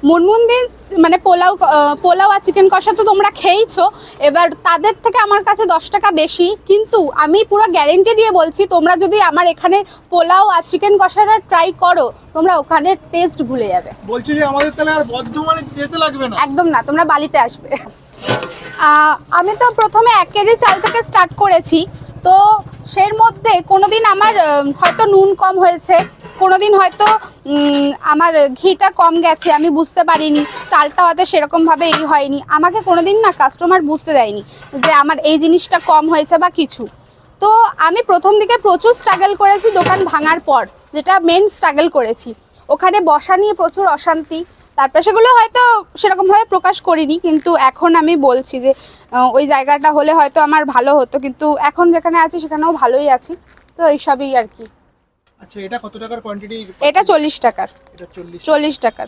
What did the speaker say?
মুনমুনদি মানে পোলাও আর চিকেন কষা তো তোমরা খেয়েছো, এবার তাদের থেকে আমার কাছে 10 টাকা বেশি, কিন্তু আমি পুরো গ্যারেন্টি দিয়ে বলছি তোমরা যদি আমার এখানে পোলাও আর চিকেন কষাটা ট্রাই করো, তোমরা ওখানে টেস্ট ভুলে যাবে। বলছি যে আমাদের তাহলে আর বর্ধমানে যেতে লাগবে না? একদম না, তোমরা বালিতে আসবে। আমি তো প্রথমে 1 কেজি চাল থেকে স্টার্ট করেছি, তো সের মধ্যে কোনোদিন আমার হয়তো নুন কম হয়েছে, কোনোদিন হয়তো আমার ঘিটা কম গেছে, আমি বুঝতে পারিনি, চালটা হয়তো সেরকমভাবে হয়নি, আমাকে কোনোদিন না কাস্টমার বুঝতে দেয়নি যে আমার এই জিনিসটা কম হয়েছে বা কিছু। তো আমি প্রথম দিকে প্রচুর স্ট্রাগল করেছি দোকান ভাঙার পর, যেটা মেন স্ট্রাগল করেছি, ওখানে বসা নিয়ে প্রচুর অশান্তি, তারপরে সেগুলো হয়তো সেরকমভাবে প্রকাশ করিনি, কিন্তু এখন আমি বলছি যে ওই জায়গাটা হলে হয়তো আমার ভালো হতো, কিন্তু এখন যেখানে আছি সেখানেও ভালোই আছি, তো এইসবই আর কি। আচ্ছা, এটা কত টাকার কোয়ান্টিটি? এটা 40 টাকার। এটা 40 40 টাকার।